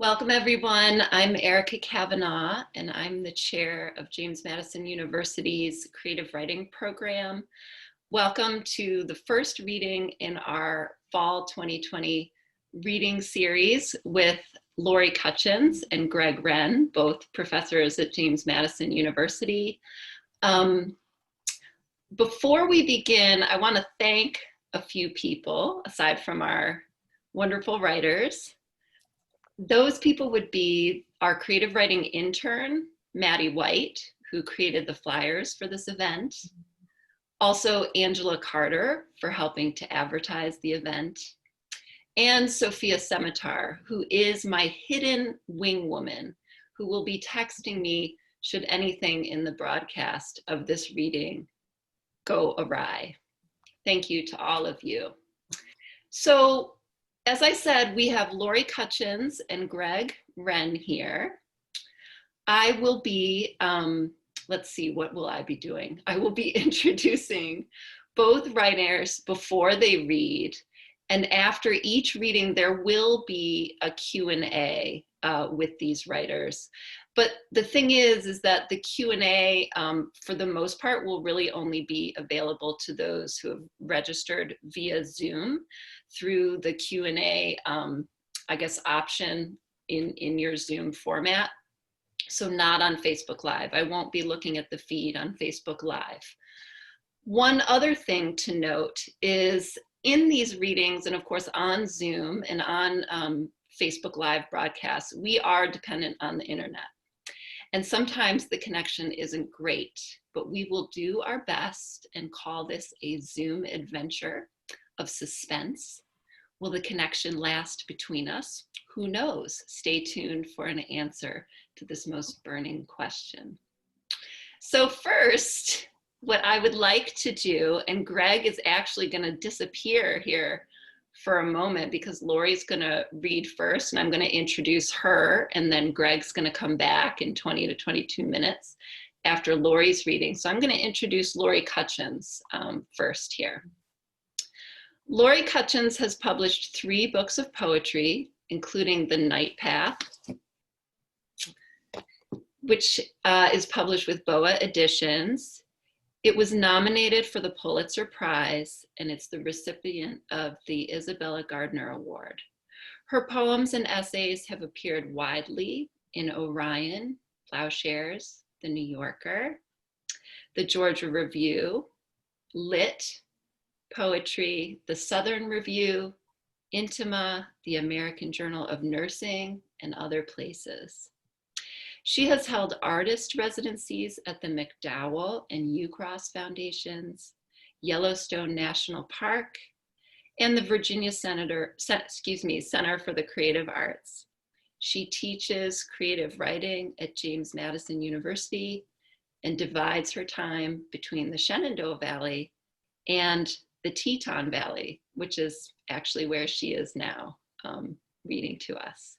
Welcome everyone. I'm Erica Kavanaugh and I'm the chair of James Madison University's creative writing program. Welcome to the first reading in our fall 2020 reading series with Laurie Kutchins and Wrenn, both professors at James Madison University. Before we begin, I want to thank a few people aside from our wonderful writers. Those people would be our creative writing intern, Maddie White, who created the flyers for this event. Also, Angela Carter for helping to advertise the event. And Sophia Scimitar, who is my hidden wing woman, who will be texting me should anything in the broadcast of this reading go awry. Thank you to all of you. So, as I said, we have Laurie Kutchins and Wrenn here. I will be, let's see, what will I be doing? I will be introducing both writers before they read. And after each reading, there will be a Q&A with these writers. But the thing is that the Q&A, for the most part, will really only be available to those who have registered via Zoom through the Q&A, I guess, option in your Zoom format. So not on Facebook Live. I won't be looking at the feed on Facebook Live. One other thing to note is in these readings, and of course on Zoom and on Facebook Live broadcasts, we are dependent on the internet. And sometimes the connection isn't great, but we will do our best and call this a Zoom adventure of suspense. Will the connection last between us? Who knows? Stay tuned for an answer to this most burning question. So first, what I would like to do, and Greg is actually going to disappear here for a moment because Laurie's going to read first and I'm going to introduce her, and then Greg's going to come back in 20 to 22 minutes after Laurie's reading. So I'm going to introduce Laurie Kutchins first here. Laurie Kutchins has published 3 books of poetry, including The Night Path, which is published with BOA Editions. It was nominated for the Pulitzer Prize, and it's the recipient of the Isabella Gardner Award. Her poems and essays have appeared widely in Orion, Ploughshares, The New Yorker, the Georgia Review, Lit, Poetry, the Southern Review, Intima, the American Journal of Nursing, and other places. She has held artist residencies at the McDowell and Ucross Foundations, Yellowstone National Park, and the Virginia Center for the Creative Arts. She teaches creative writing at James Madison University and divides her time between the Shenandoah Valley and the Teton Valley, which is actually where she is now reading to us.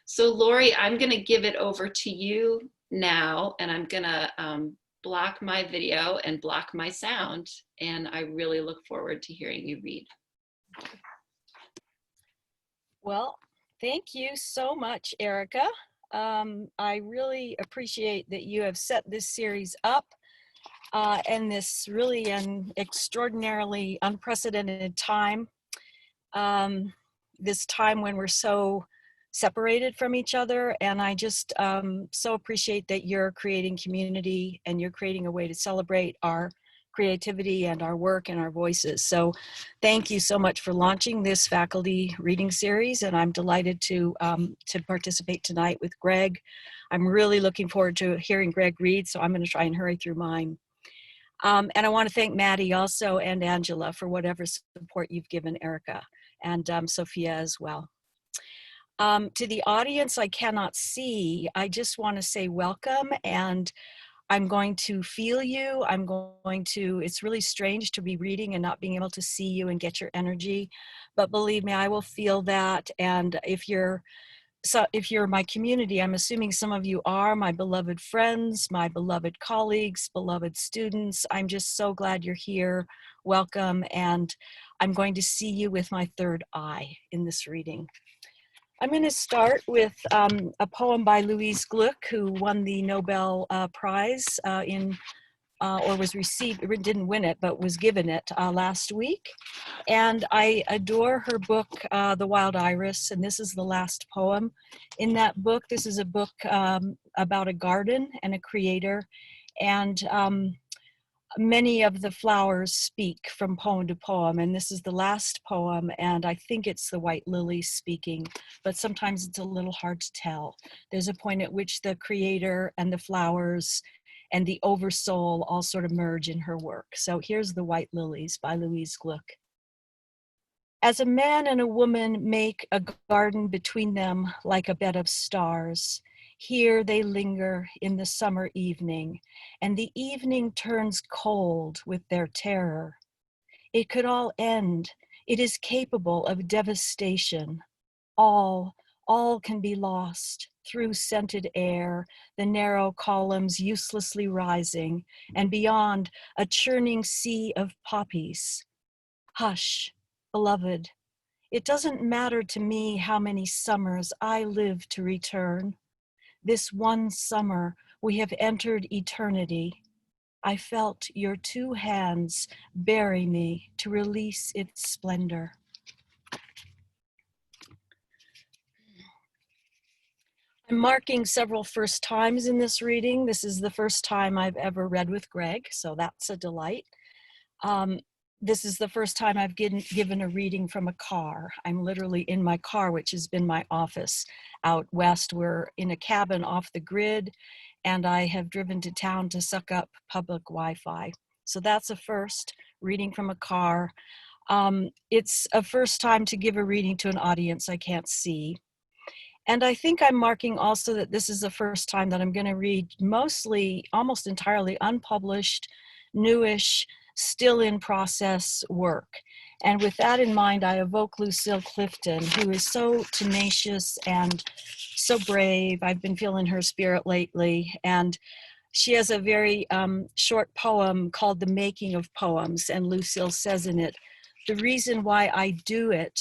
So Laurie, I'm going to give it over to you now, and I'm going to block my video and block my sound, and I really look forward to hearing you read. Well, thank you so much, Erica. I really appreciate that you have set this series up and this really an extraordinarily unprecedented time. This time when we're so separated from each other, and I just so appreciate that you're creating community and you're creating a way to celebrate our creativity and our work and our voices. So thank you so much for launching this faculty reading series, and I'm delighted to participate tonight with Greg. I'm really looking forward to hearing Greg read, so I'm going to try and hurry through mine. And I want to thank Maddie also and Angela for whatever support you've given Erica, and Sophia as well. To the audience I cannot see, I just want to say welcome, and I'm going to feel you. It's really strange to be reading and not being able to see you and get your energy, but believe me, I will feel that. And if you're my community, I'm assuming some of you are my beloved friends, my beloved colleagues, beloved students. I'm just so glad you're here. Welcome, and I'm going to see you with my third eye in this reading. I'm going to start with a poem by Louise Gluck, who won the Nobel Prize or was received, didn't win it, but was given it last week. And I adore her book, The Wild Iris, and this is the last poem in that book. This is a book about a garden and a creator, and many of the flowers speak from poem to poem, and this is the last poem, and I think it's the white lily speaking, but sometimes it's a little hard to tell. There's a point at which the creator and the flowers and the oversoul all sort of merge in her work. So here's The White Lilies by Louise Gluck. As a man and a woman make a garden between them like a bed of stars, here they linger in the summer evening, and the evening turns cold with their terror. It could all end. It is capable of devastation. All can be lost through scented air, the narrow columns uselessly rising, and beyond a churning sea of poppies. Hush, beloved. It doesn't matter to me how many summers I live to return. This one summer, we have entered eternity. I felt your two hands bury me to release its splendor. I'm marking several first times in this reading. This is the first time I've ever read with Greg, so that's a delight. This is the first time I've given a reading from a car. I'm literally in my car, which has been my office out west. We're in a cabin off the grid, and I have driven to town to suck up public Wi-Fi. So that's a first, reading from a car. It's a first time to give a reading to an audience I can't see. And I think I'm marking also that this is the first time that I'm going to read mostly, almost entirely unpublished, newish, still in process work. And with that in mind, I evoke Lucille Clifton, who is so tenacious and so brave. I've been feeling her spirit lately. And she has a very short poem called The Making of Poems. And Lucille says in it, the reason why I do it,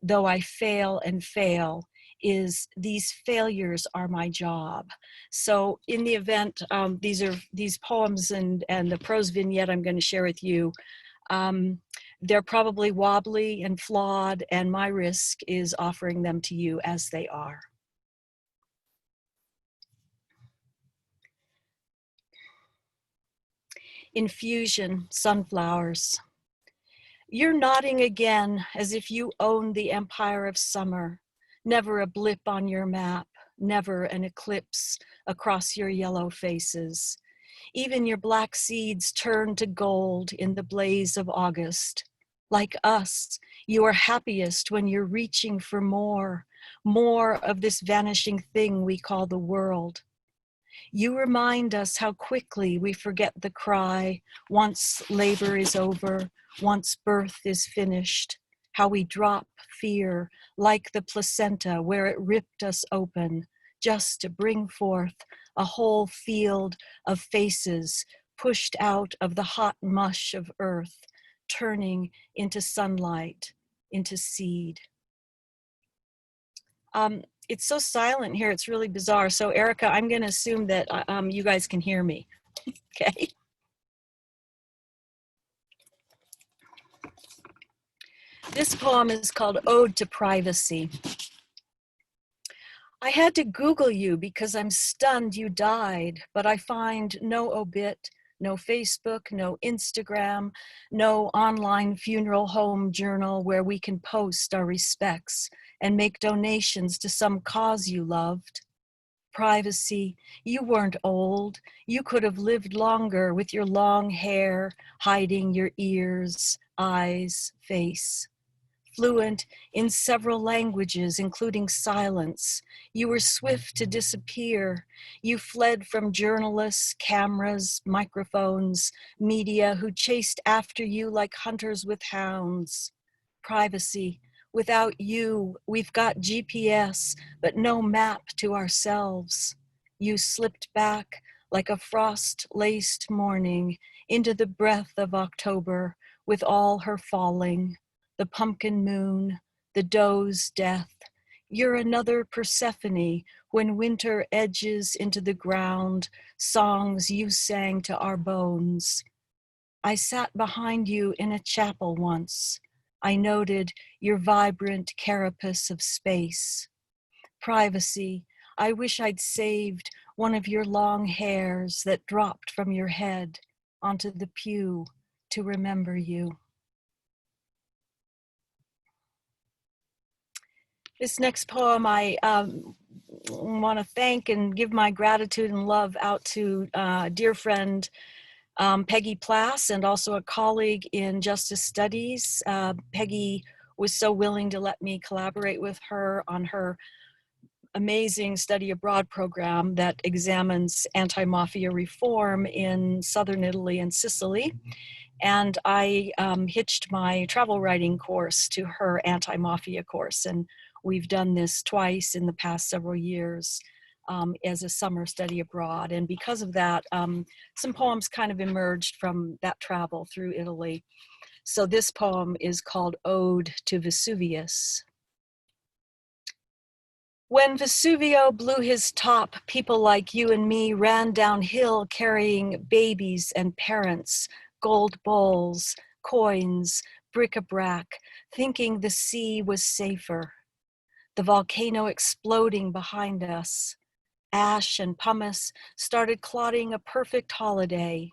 though I fail and fail, is these failures are my job. So in the event, these poems and the prose vignette I'm going to share with you, they're probably wobbly and flawed, and my risk is offering them to you as they are. Infusion, sunflowers. You're nodding again as if you own the empire of summer. Never a blip on your map, never an eclipse across your yellow faces. Even your black seeds turn to gold in the blaze of August. Like us, you are happiest when you're reaching for more of this vanishing thing we call the world. You remind us how quickly we forget the cry, once labor is over, once birth is finished, how we drop fear like the placenta where it ripped us open, just to bring forth a whole field of faces pushed out of the hot mush of earth, turning into sunlight, into seed. It's so silent here, it's really bizarre. So Erica, I'm gonna assume that you guys can hear me, okay? This poem is called Ode to Privacy. I had to Google you because I'm stunned you died, but I find no obit, no Facebook, no Instagram, no online funeral home journal where we can post our respects and make donations to some cause you loved. Privacy, you weren't old. You could have lived longer with your long hair hiding your ears, eyes, face. Fluent in several languages, including silence. You were swift to disappear. You fled from journalists, cameras, microphones, media who chased after you like hunters with hounds. Privacy. Without you, we've got GPS, but no map to ourselves. You slipped back like a frost-laced morning into the breath of October with all her falling. The pumpkin moon, the doe's death. You're another Persephone when winter edges into the ground, songs you sang to our bones. I sat behind you in a chapel once. I noted your vibrant carapace of space. Privacy, I wish I'd saved one of your long hairs that dropped from your head onto the pew to remember you. This next poem, I want to thank and give my gratitude and love out to a dear friend, Peggy Plass, and also a colleague in Justice Studies. Peggy was so willing to let me collaborate with her on her amazing study abroad program that examines anti-mafia reform in southern Italy and Sicily. And I hitched my travel writing course to her anti-mafia course. And we've done this twice in the past several years as a summer study abroad. And because of that, some poems kind of emerged from that travel through Italy. So this poem is called Ode to Vesuvius. When Vesuvio blew his top, people like you and me ran downhill carrying babies and parents, gold bowls, coins, bric-a-brac, thinking the sea was safer. The volcano exploding behind us. Ash and pumice started clotting a perfect holiday.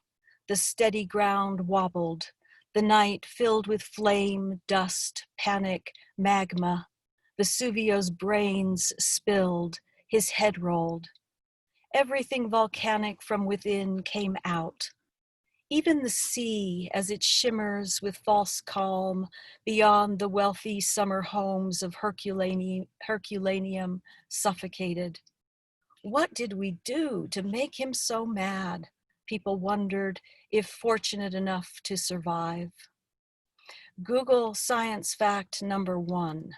The steady ground wobbled. The night filled with flame, dust, panic, magma. Vesuvio's brains spilled, his head rolled. Everything volcanic from within came out. Even the sea, as it shimmers with false calm beyond the wealthy summer homes of Herculaneum, suffocated. What did we do to make him so mad? People wondered, if fortunate enough to survive. Google science fact number 1.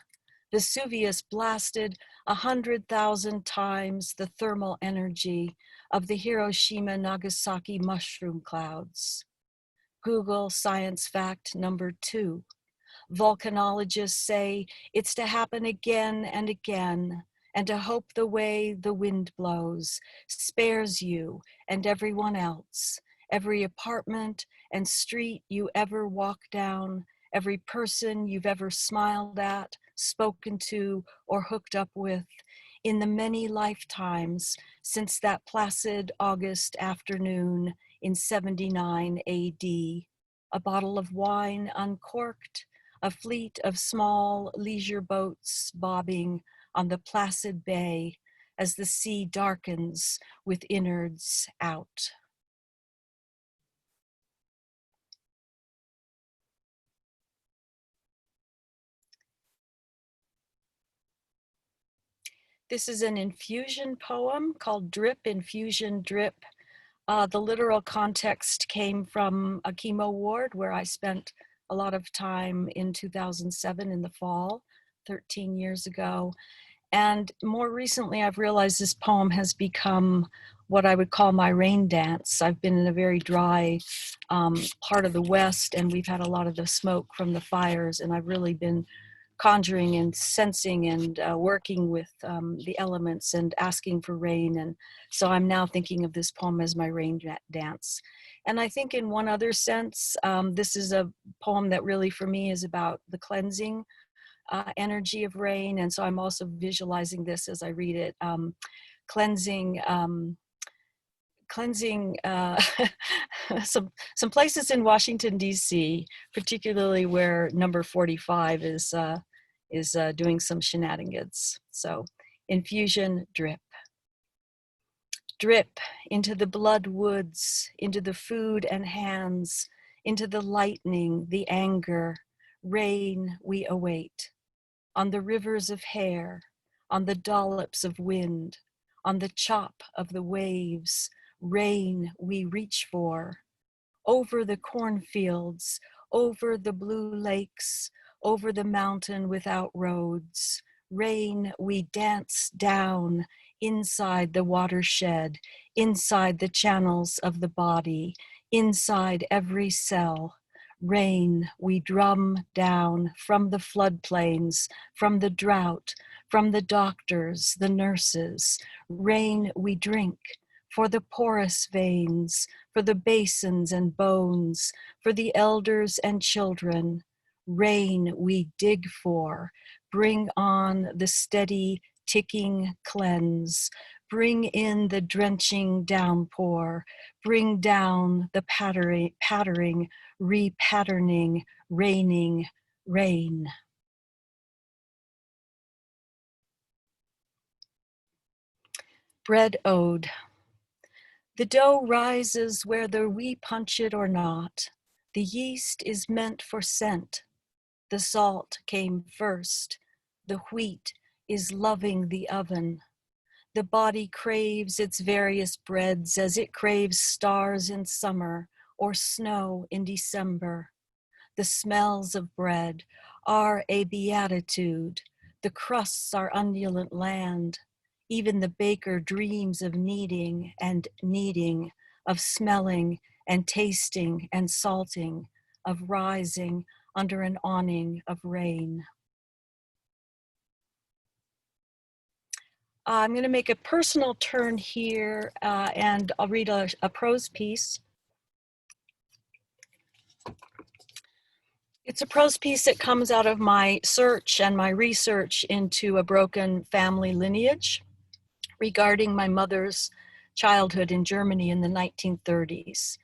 Vesuvius blasted 100,000 times the thermal energy of the Hiroshima-Nagasaki mushroom clouds. Google science fact number 2. Volcanologists say it's to happen again and again, and to hope the way the wind blows spares you and everyone else, every apartment and street you ever walk down, every person you've ever smiled at, spoken to, or hooked up with, in the many lifetimes since that placid August afternoon in 79 AD. A bottle of wine uncorked, a fleet of small leisure boats bobbing on the placid bay as the sea darkens with innards out. This is an infusion poem called Drip, Infusion, Drip. The literal context came from a chemo ward where I spent a lot of time in 2007 in the fall, 13 years ago. And more recently, I've realized this poem has become what I would call my rain dance. I've been in a very dry part of the West, and we've had a lot of the smoke from the fires, and I've really been conjuring and sensing and working with the elements and asking for rain. And so I'm now thinking of this poem as my rain dance. And I think in one other sense, this is a poem that really for me is about the cleansing energy of rain. And so I'm also visualizing this as I read it, cleansing some places in Washington, D.C., particularly where number 45 is doing some shenanigans. So infusion, drip. Drip into the blood woods, into the food and hands, into the lightning, the anger, rain we await. On the rivers of hair, on the dollops of wind, on the chop of the waves, rain we reach for. Over the cornfields, over the blue lakes, over the mountain without roads, rain we dance down inside the watershed, inside the channels of the body, inside every cell. Rain we drum down from the floodplains, from the drought, From the doctors, the nurses, rain we drink, for the porous veins, for the basins and bones, for the elders and children. Rain we dig for, bring on the steady ticking cleanse, bring in the drenching downpour, bring down the pattering, repatterning, raining, rain. Bread ode. The dough rises whether we punch it or not. The yeast is meant for scent. The salt came first. The wheat is loving the oven. The body craves its various breads as it craves stars in summer or snow in December. The smells of bread are a beatitude. The crusts are undulant land. Even the baker dreams of kneading and kneading, of smelling and tasting and salting, of rising under an awning of rain. I'm going to make a personal turn here and I'll read a prose piece. It's a prose piece that comes out of my search and my research into a broken family lineage regarding my mother's childhood in Germany in the 1930s.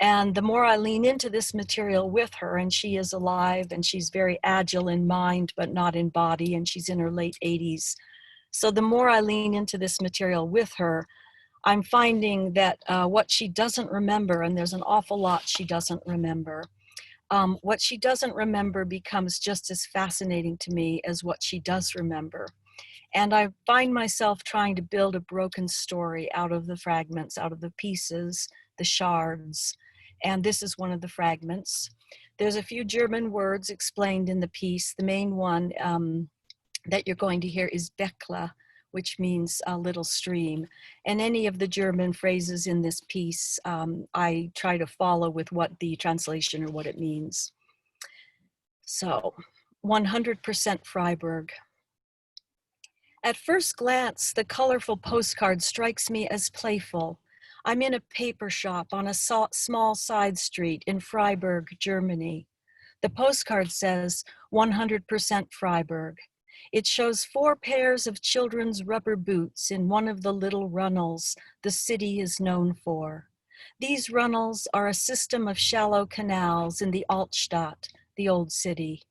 And the more I lean into this material with her, and she is alive and she's very agile in mind, but not in body, and she's in her late 80s. So the more I lean into this material with her, I'm finding that what she doesn't remember, and there's an awful lot she doesn't remember, what she doesn't remember becomes just as fascinating to me as what she does remember. And I find myself trying to build a broken story out of the fragments, out of the pieces, the shards. And this is one of the fragments. There's a few German words explained in the piece. The main one that you're going to hear is Beckle, which means a little stream. And any of the German phrases in this piece, I try to follow with what the translation or what it means. So, 100% Freiburg. At first glance, the colorful postcard strikes me as playful. I'm in a paper shop on a small side street in Freiburg, Germany. The postcard says 100% Freiburg. It shows 4 pairs of children's rubber boots in one of the little runnels the city is known for. These runnels are a system of shallow canals in the Altstadt, the old city.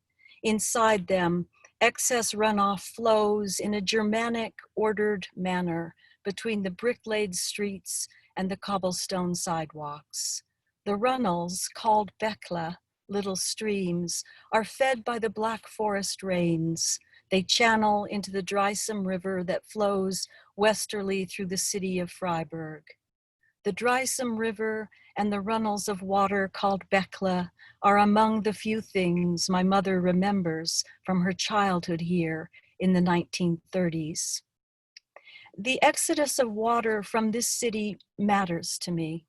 Inside them, excess runoff flows in a Germanic, ordered manner between the brick-laid streets and the cobblestone sidewalks. The runnels, called Beckle, little streams, are fed by the Black Forest rains. They channel into the Dreisam River that flows westerly through the city of Freiburg. The Dreisam River and the runnels of water called Beckle are among the few things my mother remembers from her childhood here in the 1930s. The exodus of water from this city matters to me.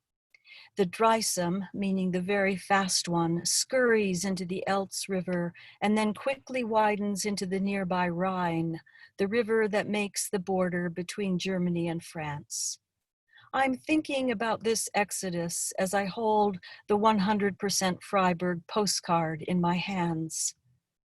The Dreisam, meaning the very fast one, scurries into the Elz River and then quickly widens into the nearby Rhine, the river that makes the border between Germany and France. I'm thinking about this exodus as I hold the 100% Freiburg postcard in my hands.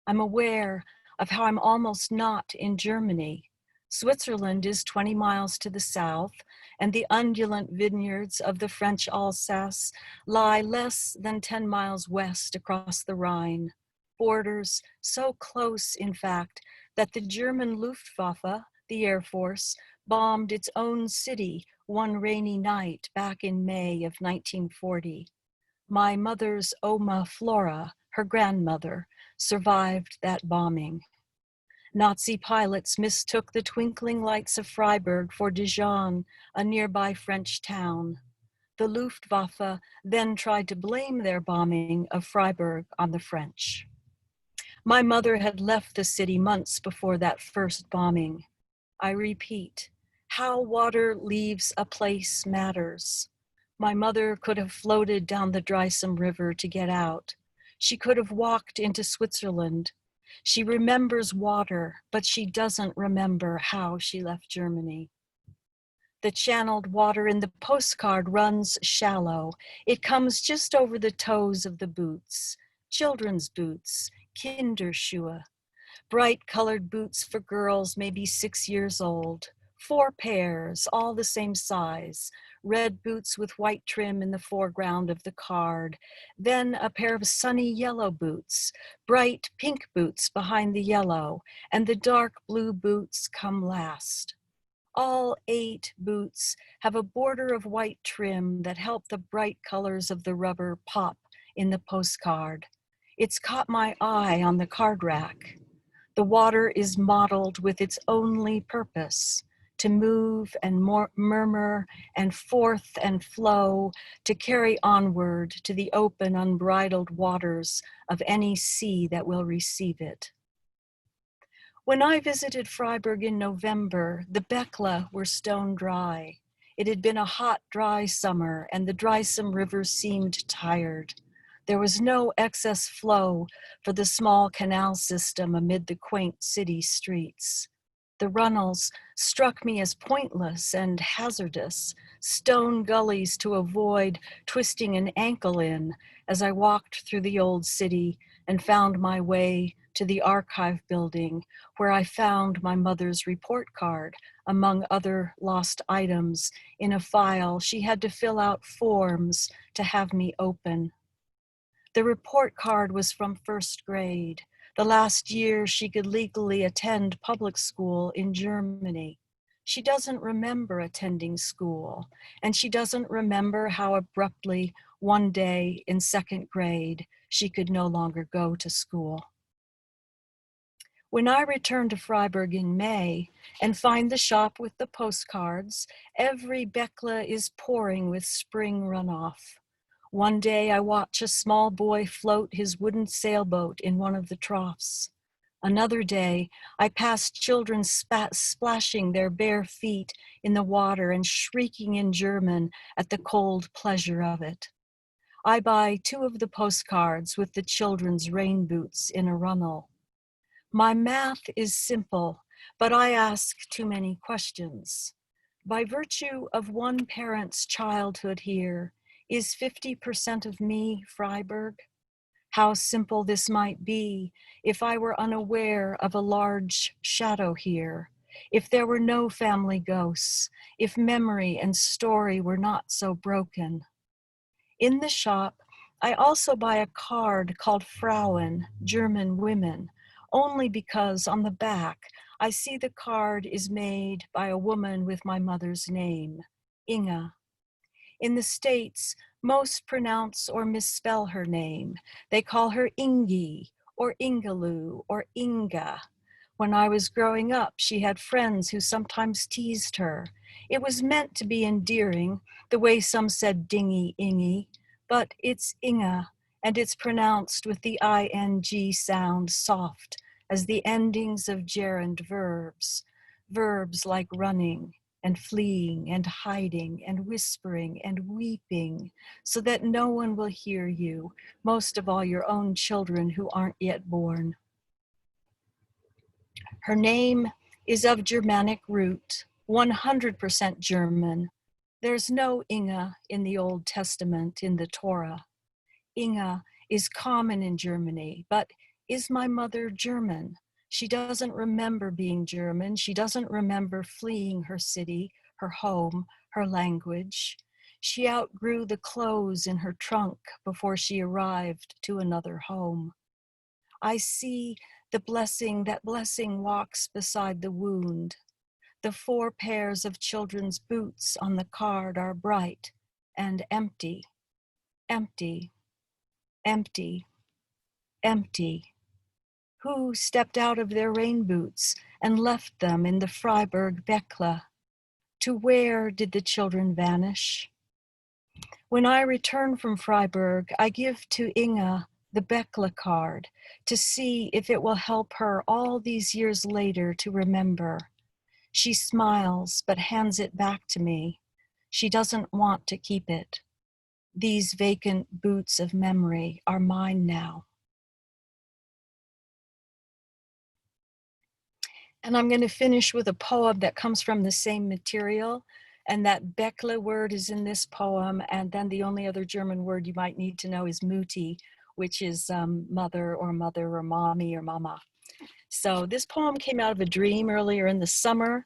I'm aware of how I'm almost not in Germany. Switzerland is 20 miles to the south, and the undulant vineyards of the French Alsace lie less than 10 miles west across the Rhine. Borders so close, in fact, that the German Luftwaffe, the Air Force, bombed its own city one rainy night back in May of 1940. My mother's Oma Flora, her grandmother, survived that bombing. Nazi pilots mistook the twinkling lights of Freiburg for Dijon, a nearby French town. The Luftwaffe then tried to blame their bombing of Freiburg on the French. My mother had left the city months before that first bombing. I repeat, how water leaves a place matters. My mother could have floated down the Dreisam River to get out. She could have walked into Switzerland. She remembers water, but she doesn't remember how she left Germany. The channeled water in the postcard runs shallow. It comes just over the toes of the boots, children's boots, Kinderschuhe. Bright colored boots for girls maybe 6 years old. 4 pairs, all the same size. Red boots with white trim in the foreground of the card. Then a pair of sunny yellow boots, bright pink boots behind the yellow, and the dark blue boots come last. All 8 boots have a border of white trim that help the bright colors of the rubber pop in the postcard. It's caught my eye on the card rack. The water is modeled with its only purpose, to move and murmur and forth and flow, to carry onward to the open, unbridled waters of any sea that will receive it. When I visited Freiburg in November, the Bekla were stone dry. It had been a hot, dry summer, and the drysome river seemed tired. There was no excess flow for the small canal system amid the quaint city streets. The runnels struck me as pointless and hazardous, stone gullies to avoid twisting an ankle in as I walked through the old city and found my way to the archive building, where I found my mother's report card, among other lost items, in a file she had to fill out forms to have me open. The report card was from first grade, the last year she could legally attend public school in Germany. She doesn't remember attending school, and she doesn't remember how abruptly one day in second grade she could no longer go to school. When I return to Freiburg in May and find the shop with the postcards, every Bekla is pouring with spring runoff. One day I watch a small boy float his wooden sailboat in one of the troughs. Another day, I pass children splashing their bare feet in the water and shrieking in German at the cold pleasure of it. I buy 2 of the postcards with the children's rain boots in a runnel. My math is simple, but I ask too many questions. By virtue of one parent's childhood here, is 50% of me Freiburg? How simple this might be if I were unaware of a large shadow here, if there were no family ghosts, if memory and story were not so broken. In the shop, I also buy a card called Frauen, German women, only because on the back, I see the card is made by a woman with my mother's name, Inga. In the States, most pronounce or misspell her name. They call her Ingi, or Ingaloo, or Inga. When I was growing up, she had friends who sometimes teased her. It was meant to be endearing, the way some said dingy Ingy, but it's Inga, and it's pronounced with the ing sound soft as the endings of gerund verbs, verbs like running and fleeing and hiding and whispering and weeping, so that no one will hear you, most of all your own children who aren't yet born. Her name is of Germanic root, 100% German. There's no Inga in the Old Testament in the Torah. Inga is common in Germany, but is my mother German? She doesn't remember being German. She doesn't remember fleeing her city, her home, her language. She outgrew the clothes in her trunk before she arrived to another home. I see the blessing, that blessing walks beside the wound. The 4 pairs of children's boots on the card are bright and empty, empty, empty, empty. Who stepped out of their rain boots and left them in the Freiburg Bekla? To where did the children vanish? When I return from Freiburg, I give to Inga the Bekla card to see if it will help her all these years later to remember. She smiles but hands it back to me. She doesn't want to keep it. These vacant boots of memory are mine now. And I'm going to finish with a poem that comes from the same material. And that Bekle word is in this poem. And then the only other German word you might need to know is Mutti, which is mother or mommy or mama. So this poem came out of a dream earlier in the summer.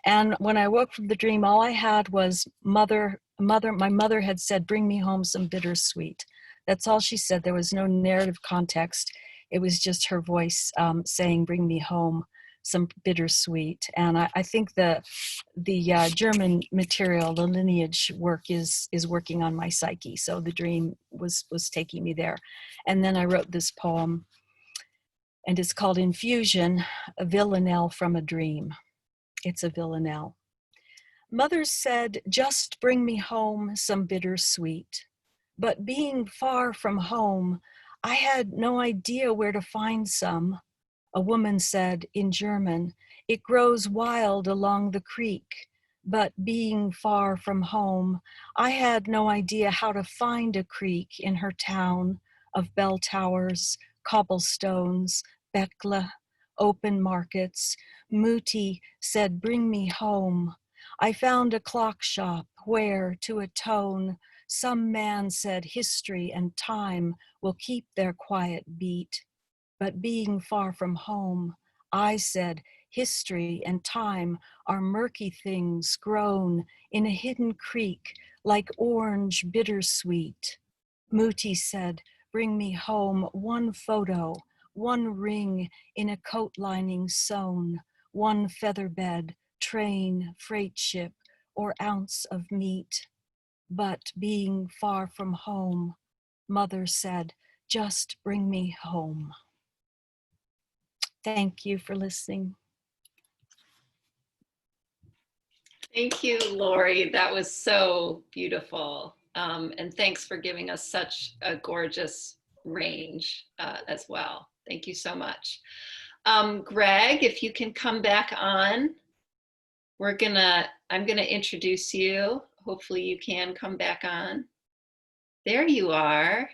And when I woke from the dream, all I had was my mother had said, bring me home some bittersweet. That's all she said. There was no narrative context. It was just her voice saying, bring me home some bittersweet. And I think the German material, the lineage work is working on my psyche. So the dream was taking me there. And then I wrote this poem, and it's called Infusion, a villanelle from a dream. It's a villanelle. Mother said, just bring me home some bittersweet. But being far from home, I had no idea where to find some. A woman said in German, it grows wild along the creek. But being far from home, I had no idea how to find a creek in her town of bell towers, cobblestones, Bekle, open markets. Mutti said, bring me home. I found a clock shop where, to atone, some man said history and time will keep their quiet beat. But being far from home, I said history and time are murky things grown in a hidden creek like orange bittersweet. Mutti said, bring me home one photo, one ring in a coat lining sewn, one feather bed, train, freight ship, or ounce of meat. But being far from home, Mother said, just bring me home. Thank you for listening. Thank you, Laurie. That was so beautiful. And thanks for giving us such a gorgeous range as well. Thank you so much. Greg, if you can come back on, I'm gonna introduce you. Hopefully you can come back on. There you are.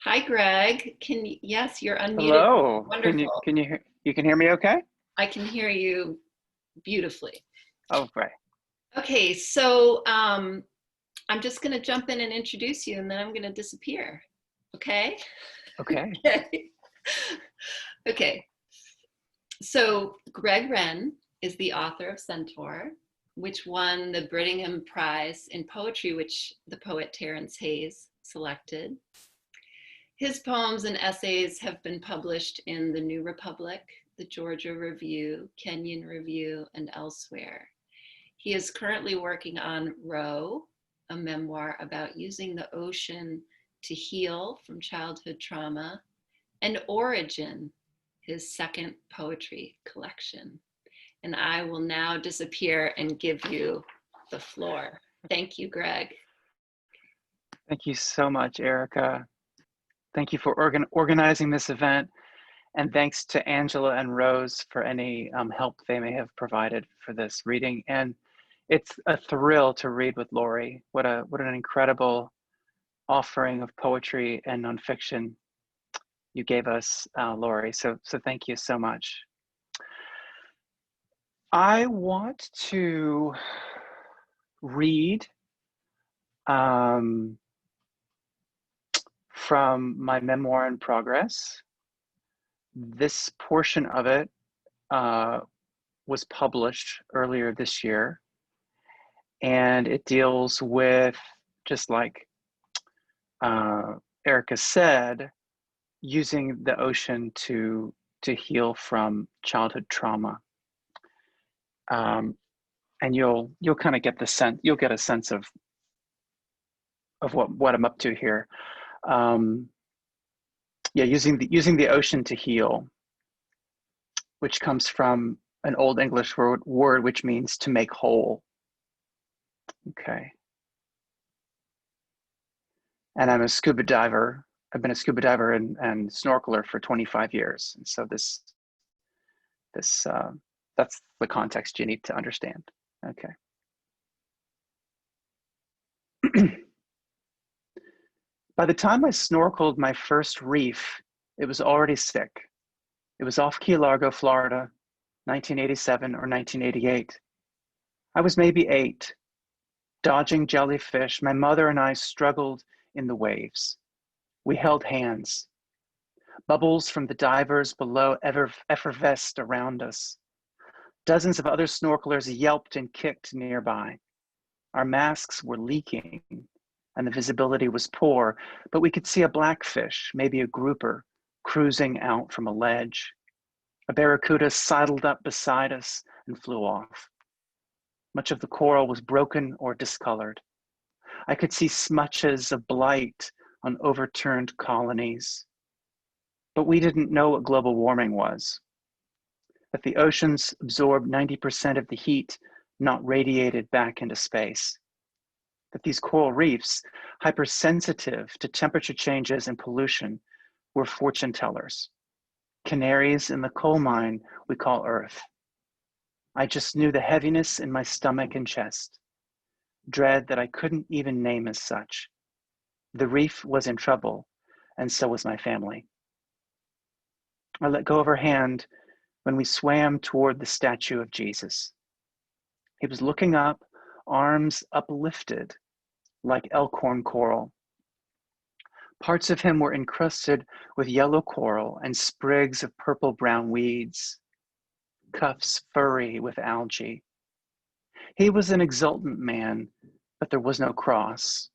Hi, Greg. Yes, you're unmuted. Hello. Wonderful. You can hear me okay? I can hear you beautifully. Oh, great. Okay, so I'm just going to jump in and introduce you, and then I'm going to disappear. Okay? Okay. Okay. So Greg Wrenn is the author of Centaur, which won the Brittingham Prize in Poetry, which the poet Terence Hayes selected. His poems and essays have been published in the New Republic, the Georgia Review, Kenyon Review, and elsewhere. He is currently working on Row, a memoir about using the ocean to heal from childhood trauma, and Origin, his second poetry collection. And I will now disappear and give you the floor. Thank you, Greg. Thank you so much, Erica. Thank you for organizing this event. And thanks to Angela and Rose for any help they may have provided for this reading. And it's a thrill to read with Laurie. What an incredible offering of poetry and nonfiction you gave us, Laurie. So thank you so much. I want to read from my memoir in progress. This portion of it was published earlier this year, and it deals with, just like Erica said, using the ocean to heal from childhood trauma. And you'll kind of get the sense, you'll get a sense of what I'm up to here. Yeah, using the ocean to heal, which comes from an Old English word which means to make whole. Okay. And I'm a scuba diver. I've been a scuba diver and snorkeler for 25 years. And so that's the context you need to understand. Okay. By the time I snorkeled my first reef, it was already sick. It was off Key Largo, Florida, 1987 or 1988. I was maybe 8. Dodging jellyfish, my mother and I struggled in the waves. We held hands. Bubbles from the divers below effervesced around us. Dozens of other snorkelers yelped and kicked nearby. Our masks were leaking and the visibility was poor, but we could see a blackfish, maybe a grouper, cruising out from a ledge. A barracuda sidled up beside us and flew off. Much of the coral was broken or discolored. I could see smudges of blight on overturned colonies. But we didn't know what global warming was. That the oceans absorbed 90% of the heat not radiated back into space. That these coral reefs, hypersensitive to temperature changes and pollution, were fortune tellers. Canaries in the coal mine we call Earth. I just knew the heaviness in my stomach and chest, dread that I couldn't even name as such. The reef was in trouble, and so was my family. I let go of her hand when we swam toward the statue of Jesus. He was looking up, arms uplifted, like elkhorn coral. Parts of him were encrusted with yellow coral and sprigs of purple-brown weeds, cuffs furry with algae. He was an exultant man, but there was no cross.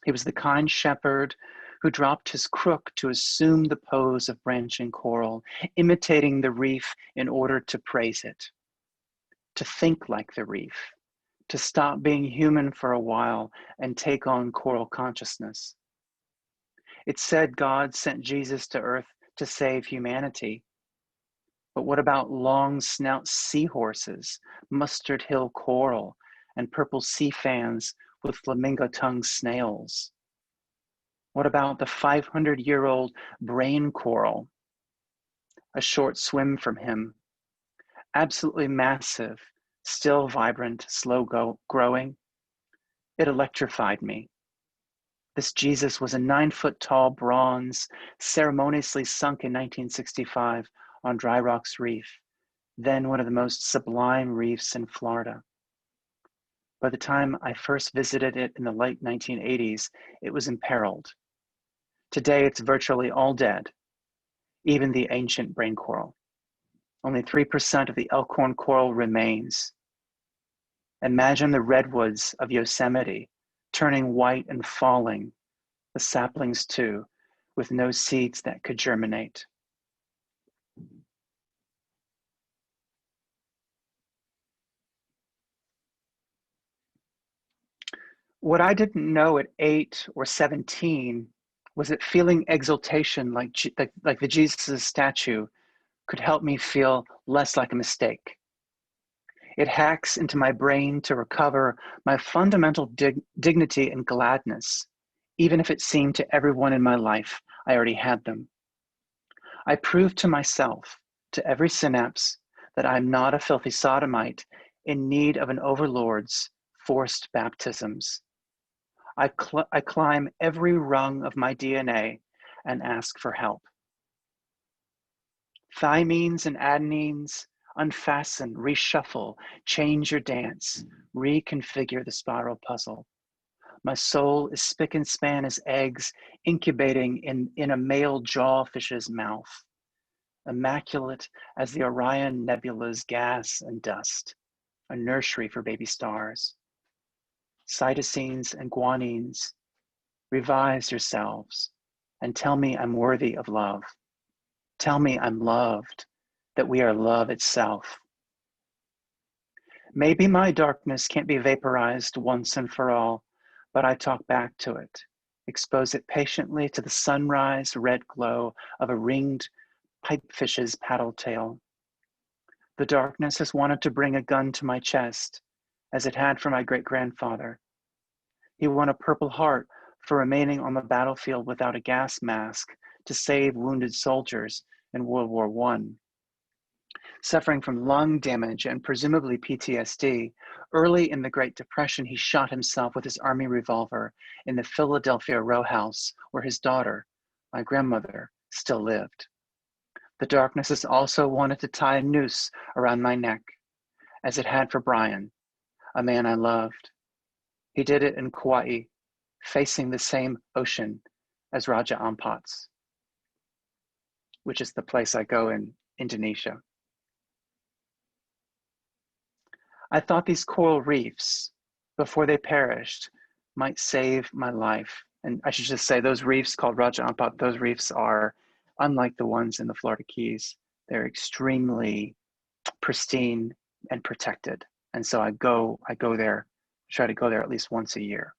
He was the kind shepherd who dropped his crook to assume the pose of branching coral, imitating the reef in order to praise it, to think like the reef, to stop being human for a while and take on coral consciousness. It said God sent Jesus to earth to save humanity. But what about long snout seahorses, mustard hill coral, and purple sea fans with flamingo-tongued snails? What about the 500-year-old brain coral? A short swim from him, absolutely massive, still vibrant, slow growing. It electrified me. This Jesus was a 9-foot-tall bronze, ceremoniously sunk in 1965 on Dry Rocks Reef, then one of the most sublime reefs in Florida. By the time I first visited it in the late 1980s, it was imperiled. Today, it's virtually all dead, even the ancient brain coral. Only 3% of the elkhorn coral remains. Imagine the redwoods of Yosemite turning white and falling, the saplings too, with no seeds that could germinate. What I didn't know at 8 or 17 was that feeling exultation like the Jesus statue could help me feel less like a mistake. It hacks into my brain to recover my fundamental dignity and gladness, even if it seemed to everyone in my life I already had them. I proved to myself, to every synapse, that I'm not a filthy sodomite in need of an overlord's forced baptisms. I climb every rung of my DNA and ask for help. Thymines and adenines, unfasten, reshuffle, change your dance, reconfigure the spiral puzzle. My soul is spick and span as eggs incubating in a male jawfish's mouth, immaculate as the Orion nebula's gas and dust, a nursery for baby stars. Cytosines and guanines, revise yourselves and tell me I'm worthy of love. Tell me I'm loved, that we are love itself. Maybe my darkness can't be vaporized once and for all, but I talk back to it, expose it patiently to the sunrise red glow of a ringed pipefish's paddle tail. The darkness has wanted to bring a gun to my chest, as it had for my great-grandfather. He won a Purple Heart for remaining on the battlefield without a gas mask to save wounded soldiers in World War I. Suffering from lung damage and presumably PTSD, early in the Great Depression, he shot himself with his army revolver in the Philadelphia row house where his daughter, my grandmother, still lived. The darkness has also wanted to tie a noose around my neck, as it had for Brian, a man I loved. He did it in Kauai, facing the same ocean as Raja Ampat's, which is the place I go in Indonesia. I thought these coral reefs, before they perished, might save my life. And I should just say, those reefs called Raja Ampat, those reefs are unlike the ones in the Florida Keys. They're extremely pristine and protected. And so I go there, try to go there at least once a year.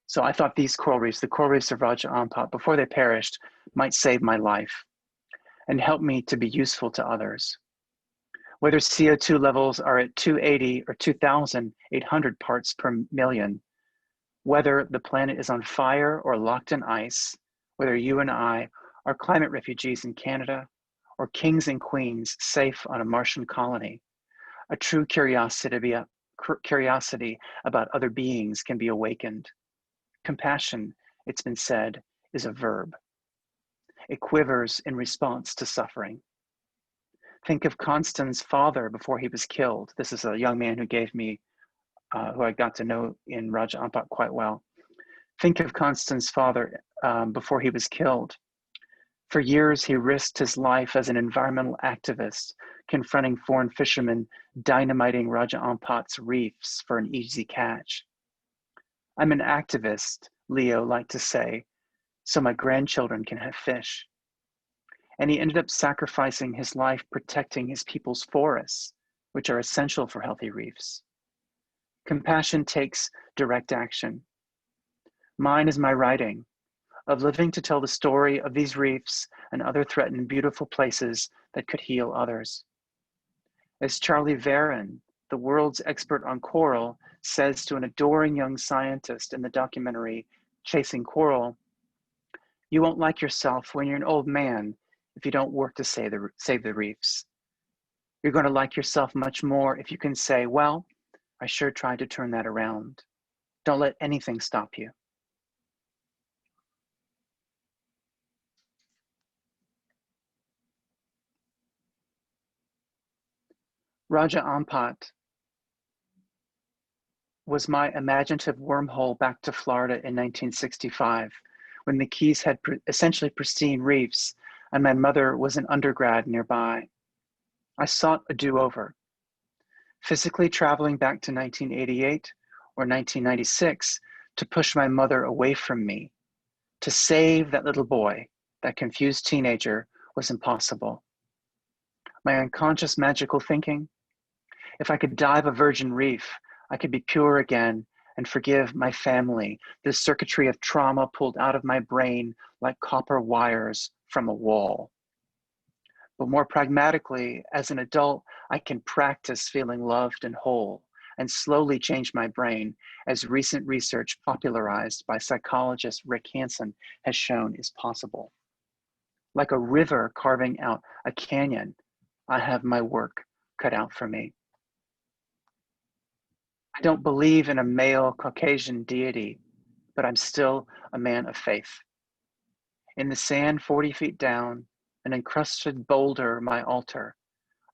So I thought these coral reefs, the coral reefs of Raja Ampat, before they perished, might save my life and help me to be useful to others. Whether CO2 levels are at 280 or 2,800 parts per million, whether the planet is on fire or locked in ice, whether you and I are climate refugees in Canada or kings and queens safe on a Martian colony, a true curiosity about other beings can be awakened. Compassion, it's been said, is a verb. It quivers in response to suffering. Think of Constance's father before he was killed. This is a young man who gave me, who I got to know in Raja Ampat quite well. Think of Constance's father before he was killed. For years, he risked his life as an environmental activist, confronting foreign fishermen dynamiting Raja Ampat's reefs for an easy catch. I'm an activist, Leo liked to say, so my grandchildren can have fish. And he ended up sacrificing his life protecting his people's forests, which are essential for healthy reefs. Compassion takes direct action. Mine is my writing, of living to tell the story of these reefs and other threatened beautiful places that could heal others. As Charlie Varon, the world's expert on coral, says to an adoring young scientist in the documentary Chasing Coral, you won't like yourself when you're an old man if you don't work to save the reefs. You're going to like yourself much more if you can say, well, I sure tried to turn that around. Don't let anything stop you. Raja Ampat was my imaginative wormhole back to Florida in 1965, when the Keys had essentially pristine reefs and my mother was an undergrad nearby. I sought a do-over. Physically traveling back to 1988 or 1996 to push my mother away from me, to save that little boy, that confused teenager, was impossible. My unconscious magical thinking, if I could dive a virgin reef, I could be pure again and forgive my family, the circuitry of trauma pulled out of my brain like copper wires from a wall. But more pragmatically, as an adult, I can practice feeling loved and whole and slowly change my brain, as recent research popularized by psychologist Rick Hansen has shown is possible. Like a river carving out a canyon, I have my work cut out for me. I don't believe in a male Caucasian deity, but I'm still a man of faith. In the sand 40 feet down, an encrusted boulder, my altar,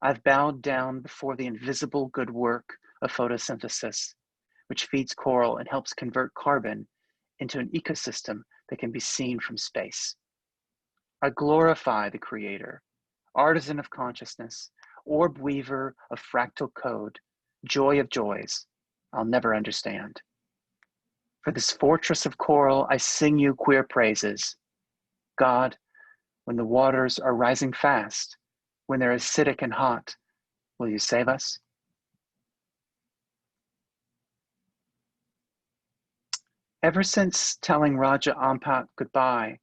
I've bowed down before the invisible good work of photosynthesis, which feeds coral and helps convert carbon into an ecosystem that can be seen from space. I glorify the creator, artisan of consciousness, orb weaver of fractal code, joy of joys, I'll never understand. For this fortress of coral, I sing you queer praises. God, when the waters are rising fast, when they're acidic and hot, will you save us? Ever since telling Raja Ampat goodbye,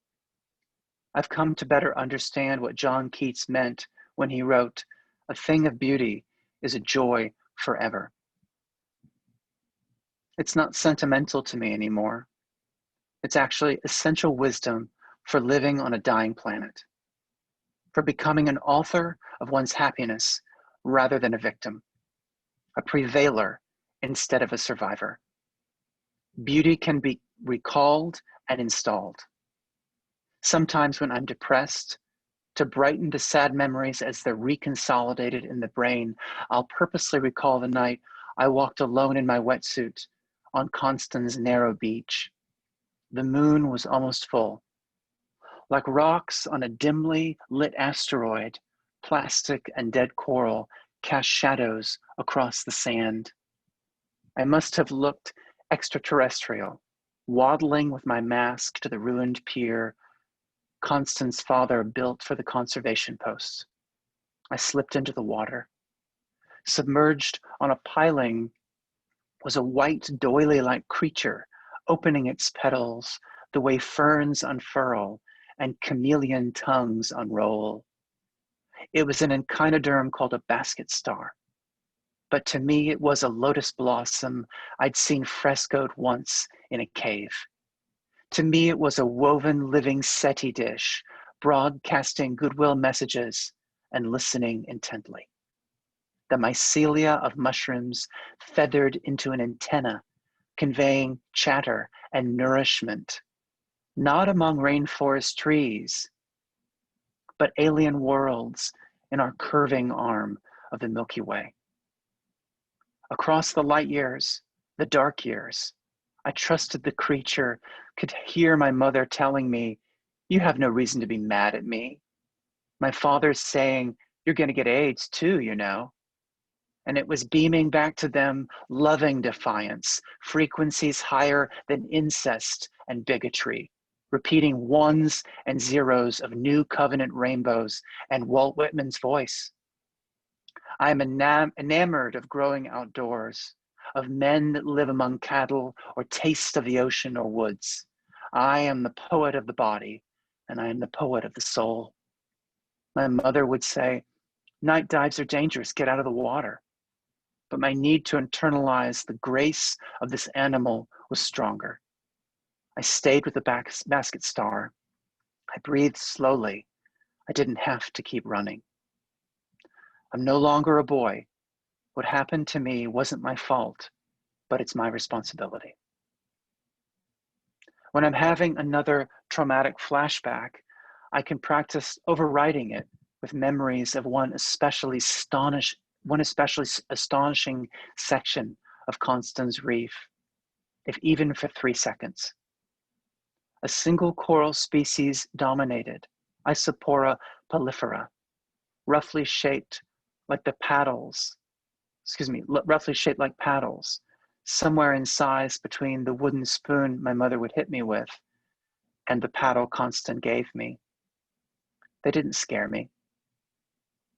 I've come to better understand what John Keats meant when he wrote, "A thing of beauty is a joy forever." It's not sentimental to me anymore. It's actually essential wisdom for living on a dying planet, for becoming an author of one's happiness rather than a victim, a prevailer instead of a survivor. Beauty can be recalled and installed. Sometimes when I'm depressed, To brighten the sad memories as they're reconsolidated in the brain, I'll purposely recall the night I walked alone in my wetsuit on Constance's narrow beach. The moon was almost full. Like rocks on a dimly lit asteroid, plastic and dead coral cast shadows across the sand. I must have looked extraterrestrial, waddling with my mask to the ruined pier Constance's father built for the conservation post. I slipped into the water. Submerged on a piling was a white doily-like creature opening its petals the way ferns unfurl and chameleon tongues unroll. It was an echinoderm called a basket star, but to me it was a lotus blossom I'd seen frescoed once in a cave. To me it was a woven living seti dish, broadcasting goodwill messages and listening intently. The mycelia of mushrooms feathered into an antenna, conveying chatter and nourishment, not among rainforest trees, but alien worlds in our curving arm of the Milky Way. Across the light years, the dark years, I trusted the creature could hear my mother telling me, "You have no reason to be mad at me." My father saying, "You're going to get AIDS too, you know." And it was beaming back to them loving defiance, frequencies higher than incest and bigotry, repeating ones and zeros of new covenant rainbows and Walt Whitman's voice. I am enamored of growing outdoors, of men that live among cattle or taste of the ocean or woods. I am the poet of the body, and I am the poet of the soul. My mother would say, "Night dives are dangerous, get out of the water." But my need to internalize the grace of this animal was stronger. I stayed with the basket star. I breathed slowly. I didn't have to keep running. I'm no longer a boy. What happened to me wasn't my fault, but it's my responsibility. When I'm having another traumatic flashback, I can practice overriding it with memories of one especially astonishing section of Constance's reef, if even for 3 seconds. A single coral species dominated, Isopora polyphera, roughly shaped like paddles, somewhere in size between the wooden spoon my mother would hit me with and the paddle Constance gave me. They didn't scare me.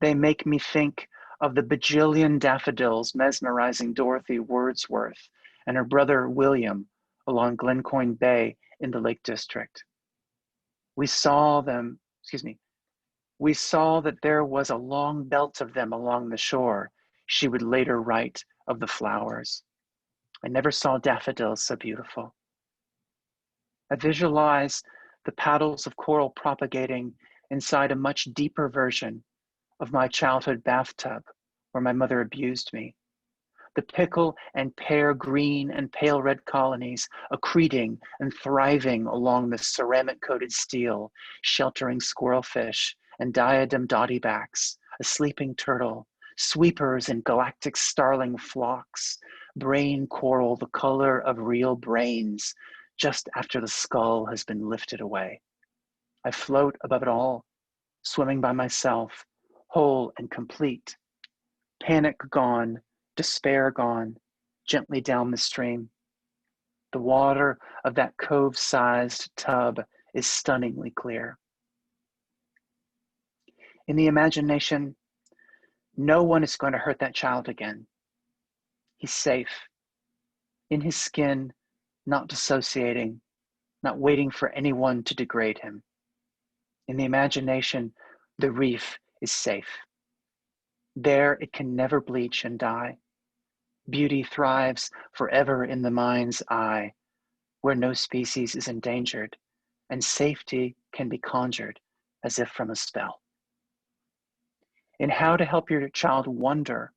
They make me think of the bajillion daffodils mesmerizing Dorothy Wordsworth and her brother William along Glencoyne Bay in the Lake District. We saw that there was a long belt of them along the shore, she would later write of the flowers. I never saw daffodils so beautiful. I visualized the paddles of coral propagating inside a much deeper version of my childhood bathtub where my mother abused me. The pickle and pear green and pale red colonies accreting and thriving along the ceramic-coated steel, sheltering squirrelfish and diadem dottybacks, a sleeping turtle, sweepers and galactic starling flocks, brain coral the color of real brains just after the skull has been lifted away. I float above it all, swimming by myself, whole and complete, panic gone, despair gone, gently down the stream. The water of that cove-sized tub is stunningly clear. In the imagination, no one is going to hurt that child again. He's safe, in his skin, not dissociating, not waiting for anyone to degrade him. In the imagination, the reef is safe. There it can never bleach and die. Beauty thrives forever in the mind's eye, where no species is endangered, and safety can be conjured as if from a spell. In How to Help Your Child Wonder,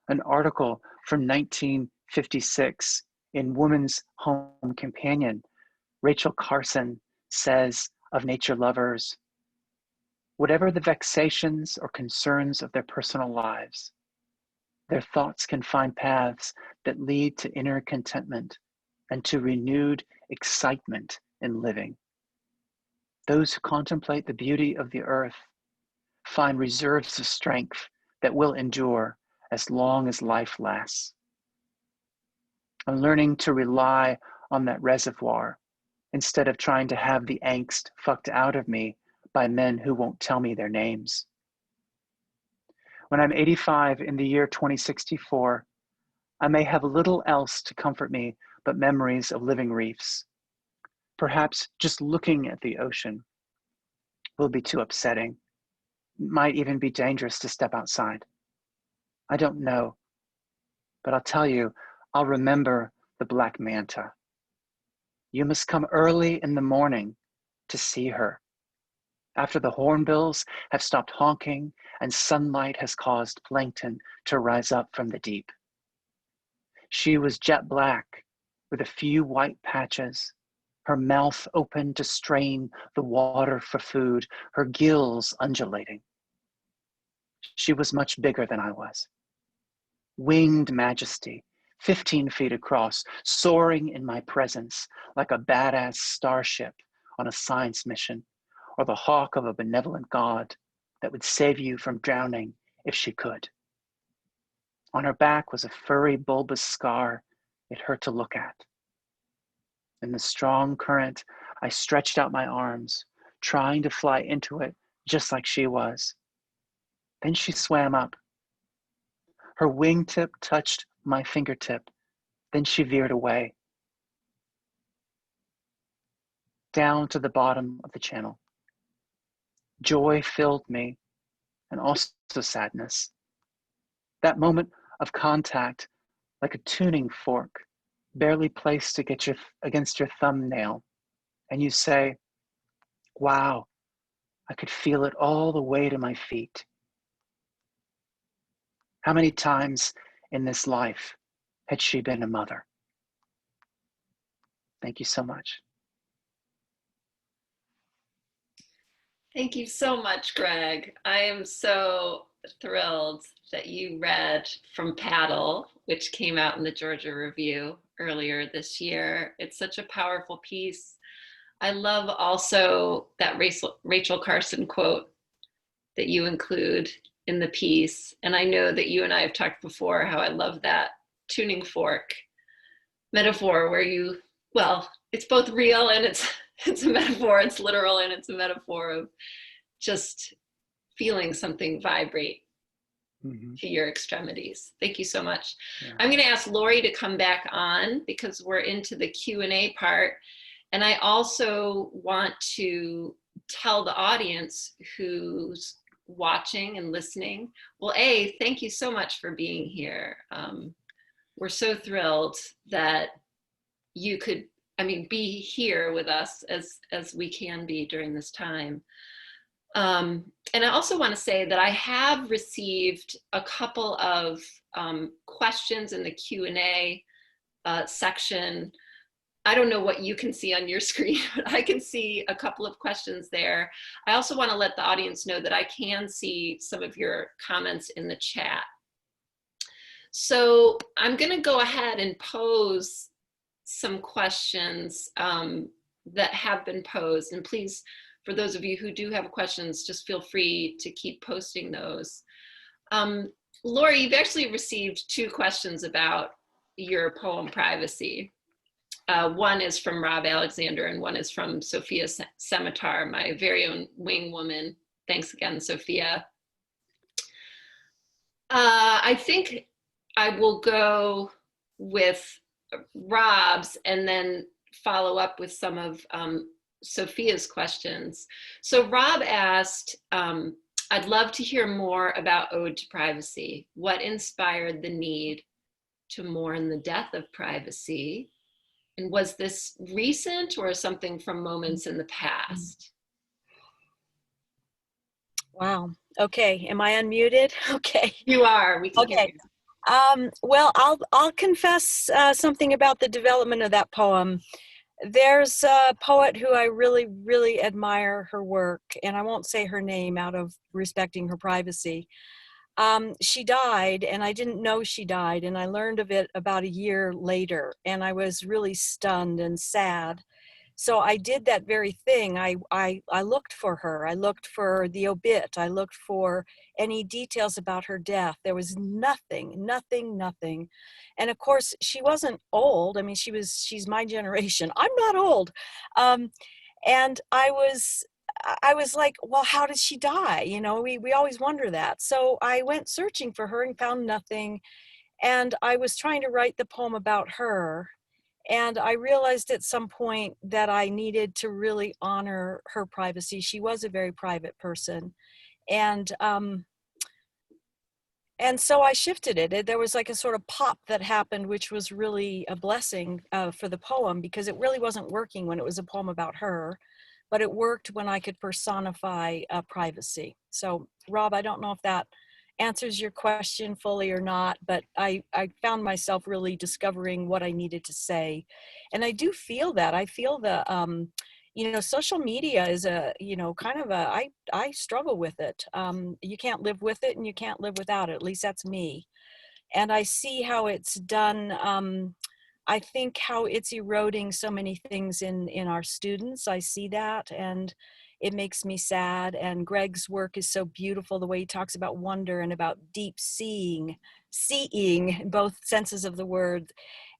an article from 1956 in Woman's Home Companion, Rachel Carson says of nature lovers, Whatever the vexations or concerns of their personal lives, their thoughts can find paths that lead to inner contentment and to renewed excitement in living. Those who contemplate the beauty of the earth find reserves of strength that will endure as long as life lasts. I'm learning to rely on that reservoir instead of trying to have the angst fucked out of me by men who won't tell me their names. When I'm 85 in the year 2064, I may have little else to comfort me but memories of living reefs. Perhaps just looking at the ocean will be too upsetting. It might even be dangerous to step outside. I don't know, but I'll tell you, I'll remember the black manta. You must come early in the morning to see her, after the hornbills have stopped honking and sunlight has caused plankton to rise up from the deep. She was jet black with a few white patches, her mouth open to strain the water for food, her gills undulating. She was much bigger than I was. Winged majesty, 15 feet across, soaring in my presence like a badass starship on a science mission, or the hawk of a benevolent god that would save you from drowning if she could. On her back was a furry, bulbous scar it hurt to look at. In the strong current, I stretched out my arms, trying to fly into it just like she was. Then she swam up. Her wingtip touched my fingertip. Then she veered away, down to the bottom of the channel. Joy filled me, and also sadness. That moment of contact, like a tuning fork, barely placed against your thumbnail, and you say, wow, I could feel it all the way to my feet. How many times in this life had she been a mother? Thank you so much. Thank you so much, Greg. I am so thrilled that you read from Paddle, which came out in the Georgia Review earlier this year. It's such a powerful piece. I love also that Rachel Carson quote that you include in the piece. And I know that you and I have talked before how I love that tuning fork metaphor where you, well, it's both real and it's a metaphor, it's literal, and it's a metaphor of just feeling something vibrate to your extremities. Thank you so much. Yeah. I'm going to ask Laurie to come back on because we're into the Q&A part. And I also want to tell the audience who's watching and listening, well, thank you so much for being here. We're so thrilled that you could, be here with us as we can be during this time. And I also want to say that I have received a couple of questions in the Q&A section. I don't know what you can see on your screen, but I can see a couple of questions there. I also want to let the audience know that I can see some of your comments in the chat. So I'm going to go ahead and pose some questions that have been posed. And please, for those of you who do have questions, just feel free to keep posting those. Laurie, you've actually received 2 questions about your poem Privacy. One is from Rob Alexander and one is from Sophia Scimitar, my very own wing woman. Thanks again, Sophia. I think I will go with Rob's and then follow up with some of Sophia's questions. So Rob asked, I'd love to hear more about Ode to Privacy. What inspired the need to mourn the death of privacy? And was this recent or something from moments in the past? Wow. Okay. Am I unmuted? Okay. You are. We can hear you. Well, I'll confess something about the development of that poem. There's a poet who I really, really admire her work, and I won't say her name out of respecting her privacy. She died, and I didn't know she died, and I learned of it about a year later, and I was really stunned and sad. So I did that very thing. I looked for her. I looked for the obit. I looked for any details about her death. There was nothing, nothing, nothing. And of course, she wasn't old. I mean, she's my generation. I'm not old. Um, and I was like, well, how did she die? You know, we always wonder that. So I went searching for her and found nothing. And I was trying to write the poem about her. And I realized at some point that I needed to really honor her privacy. She was a very private person. And so I shifted it. There was like a sort of pop that happened, which was really a blessing for the poem, because it really wasn't working when it was a poem about her, but it worked when I could personify privacy. So Rob, I don't know if that answers your question fully or not, but I found myself really discovering what I needed to say. And I do feel that. I feel the, you know, social media is a, you know, kind of a, I struggle with it. You can't live with it and you can't live without it. At least that's me. And I see how it's done. I think how it's eroding so many things in our students. I see that, and it makes me sad. And Greg's work is so beautiful, the way he talks about wonder and about deep seeing in both senses of the word,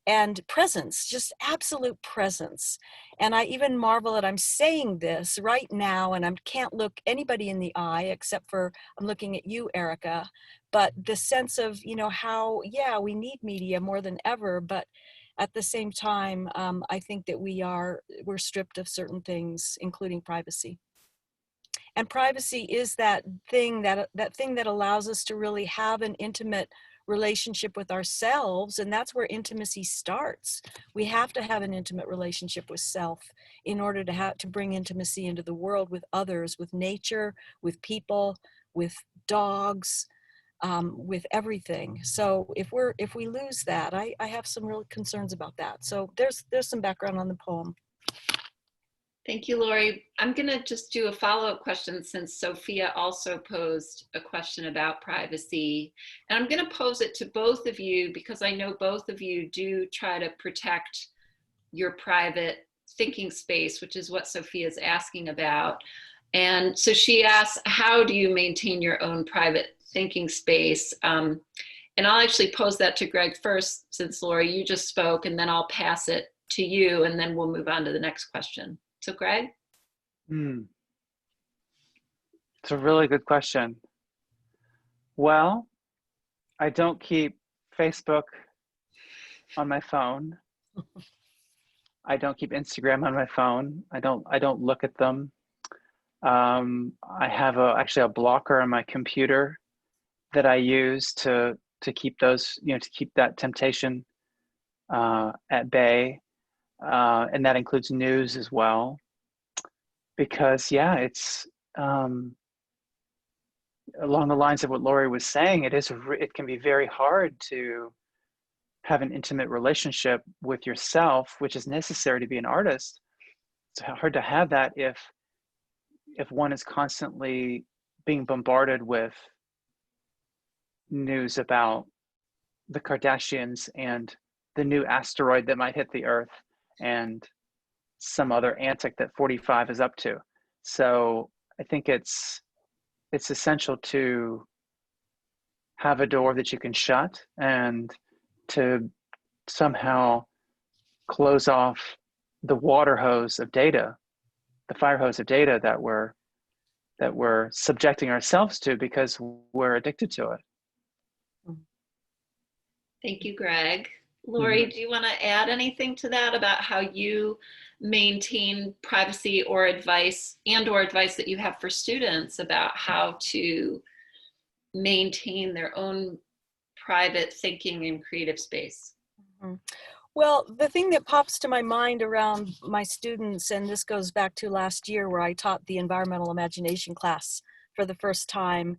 and presence, just absolute presence. And I even marvel that I'm saying this right now, and I can't look anybody in the eye except for I'm looking at you, Erica. But the sense of, you know, how, yeah, we need media more than ever, but at the same time, I think that we're stripped of certain things, including privacy. And privacy is that thing that allows us to really have an intimate relationship with ourselves, and that's where intimacy starts. We have to have an intimate relationship with self in order to bring intimacy into the world with others, with nature, with people, with dogs, with everything. So if we lose that, I have some real concerns about that. So there's some background on the poem. Thank you, Laurie. I'm going to just do a follow-up question, since Sophia also posed a question about privacy. And I'm going to pose it to both of you because I know both of you do try to protect your private thinking space, which is what Sophia's asking about. And so she asks, how do you maintain your own private thinking space? And I'll actually pose that to Greg first, since Laurie, you just spoke, and then I'll pass it to you, and then we'll move on to the next question. So Greg? It's a really good question. Well, I don't keep Facebook on my phone. I don't keep Instagram on my phone. I don't look at them. I have actually a blocker on my computer that I use to keep those, you know, to keep that temptation at bay. And that includes news as well, because yeah, it's along the lines of what Laurie was saying. It can be very hard to have an intimate relationship with yourself, which is necessary to be an artist. It's hard to have that if one is constantly being bombarded with news about the Kardashians and the new asteroid that might hit the Earth and some other antic that 45 is up to. So I think it's essential to have a door that you can shut and to somehow close off the water hose of data, the fire hose of data that we're subjecting ourselves to because we're addicted to it. Thank you, Greg. Laurie, do you want to add anything to that about how you maintain privacy or advice that you have for students about how to maintain their own private thinking and creative space? Well, the thing that pops to my mind around my students, and this goes back to last year where I taught the environmental imagination class for the first time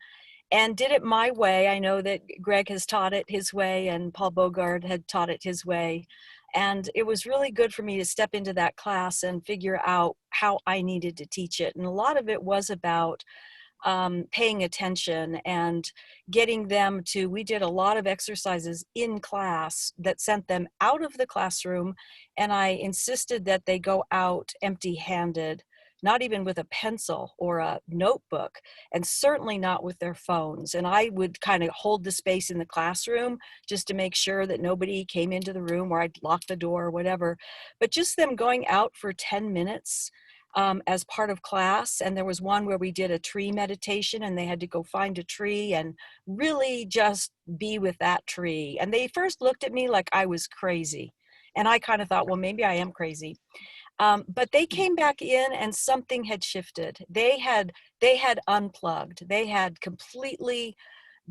and did it my way. I know that Greg has taught it his way and Paul Bogard had taught it his way. And it was really good for me to step into that class and figure out how I needed to teach it. And a lot of it was about paying attention and getting them to, we did a lot of exercises in class that sent them out of the classroom. And I insisted that they go out empty-handed, not even with a pencil or a notebook, and certainly not with their phones. And I would kind of hold the space in the classroom just to make sure that nobody came into the room, or I'd lock the door or whatever. But just them going out for 10 minutes as part of class. And there was one where we did a tree meditation, and they had to go find a tree and really just be with that tree. And they first looked at me like I was crazy. And I kind of thought, well, maybe I am crazy. But they came back in and something had shifted. They had unplugged. They had completely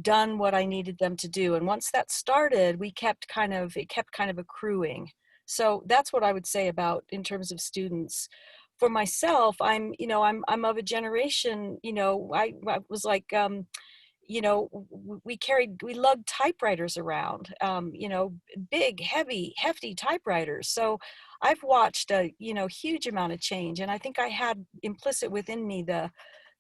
done what I needed them to do. And once that started, it kept kind of accruing. So that's what I would say about in terms of students. For myself, I'm of a generation, I was like, we lugged typewriters around, big, heavy, hefty typewriters. So I've watched a, huge amount of change. And I think I had implicit within me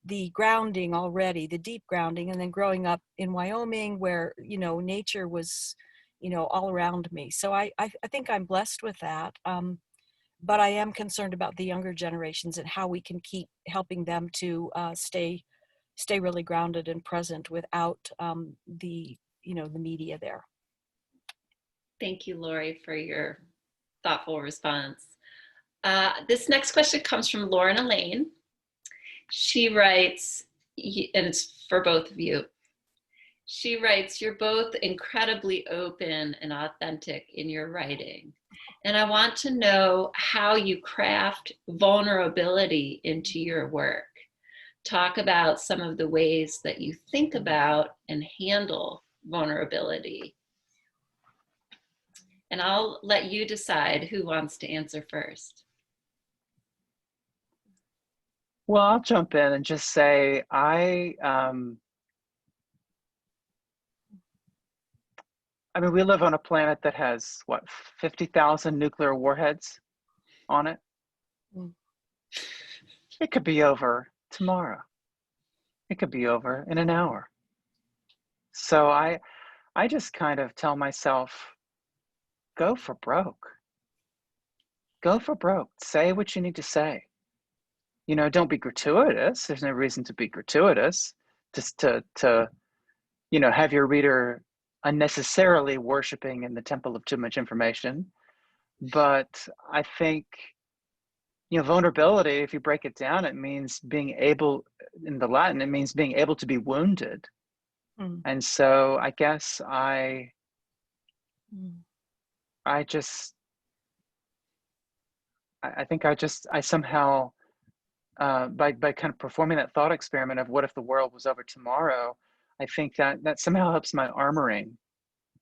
the grounding already, the deep grounding, and then growing up in Wyoming where, nature was, all around me. So I think I'm blessed with that. But I am concerned about the younger generations and how we can keep helping them to stay really grounded and present without the media there. Thank you, Laurie, for your thoughtful response. This next question comes from Lauren Elaine. She writes, and it's for both of you. She writes, "You're both incredibly open and authentic in your writing. And I want to know how you craft vulnerability into your work. Talk about some of the ways that you think about and handle vulnerability." And I'll let you decide who wants to answer first. Well, I'll jump in and just say we live on a planet that has, 50,000 nuclear warheads on it? Mm. It could be over tomorrow. It could be over in an hour. So I just kind of tell myself, go for broke. Go for broke. Say what you need to say. Don't be gratuitous. There's no reason to be gratuitous. Just to have your reader unnecessarily worshiping in the temple of too much information. But I think, vulnerability, if you break it down, it means being able, in the Latin, it means being able to be wounded. Mm. And so I guess I somehow, by kind of performing that thought experiment of what if the world was over tomorrow, I think that somehow helps my armoring,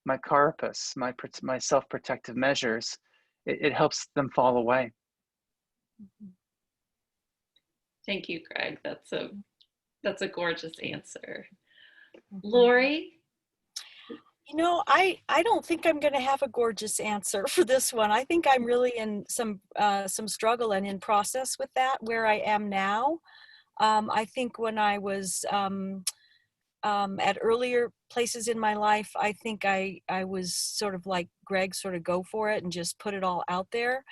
my carapace, my self-protective measures. It helps them fall away. Thank you, Greg. That's a gorgeous answer. Laurie? I don't think I'm going to have a gorgeous answer for this one. I think I'm really in some struggle and in process with that where I am now. I think when I was at earlier places in my life, I think I was sort of like Greg, sort of go for it and just put it all out there.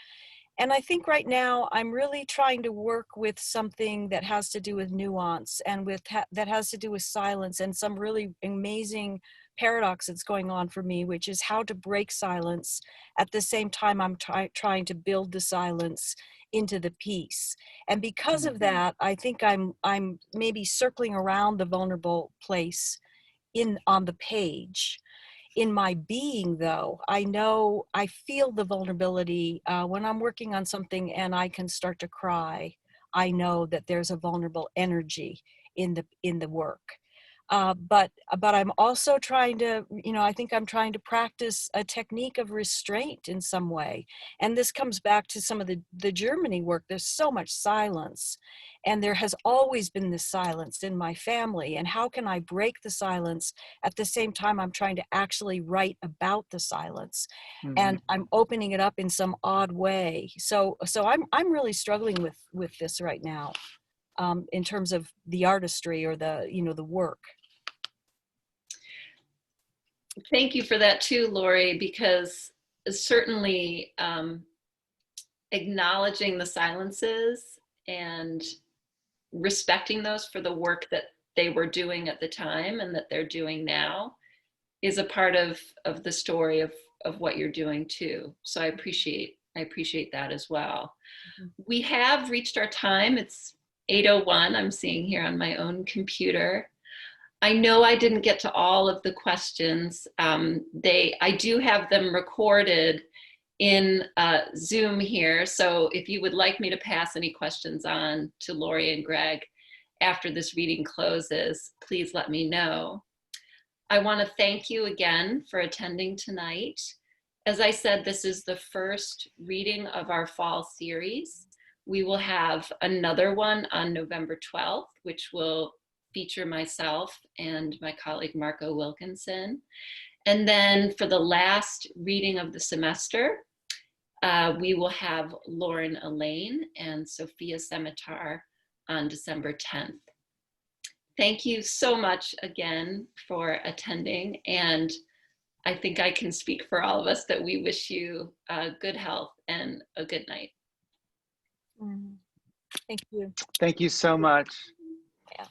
And I think right now I'm really trying to work with something that has to do with nuance and that has to do with silence, and some really amazing paradox that's going on for me, which is how to break silence at the same time I'm trying to build the silence into the piece. And because of that, I think I'm maybe circling around the vulnerable place on the page. In my being, though, I feel the vulnerability when I'm working on something and I can start to cry. I know that there's a vulnerable energy in the work. But I'm also trying to, I think I'm trying to practice a technique of restraint in some way. And this comes back to some of the Germany work. There's so much silence, and there has always been this silence in my family. And how can I break the silence at the same time I'm trying to actually write about the silence? And I'm opening it up in some odd way. So I'm really struggling with this right now, in terms of the artistry or the work. Thank you for that too, Laurie, because certainly acknowledging the silences and respecting those for the work that they were doing at the time and that they're doing now is a part of the story of what you're doing too. So I appreciate that as well. We have reached our time. It's 8:01, I'm seeing here on my own computer. I know I didn't get to all of the questions. I do have them recorded in Zoom here. So if you would like me to pass any questions on to Laurie and Greg after this reading closes, please let me know. I want to thank you again for attending tonight. As I said, this is the first reading of our fall series. We will have another one on November 12th, which will feature myself and my colleague Marco Wilkinson. And then for the last reading of the semester, we will have Lauren Elaine and Sophia Scimitar on December 10th. Thank you so much again for attending. And I think I can speak for all of us that we wish you good health and a good night. Thank you. Thank you so much. Yeah.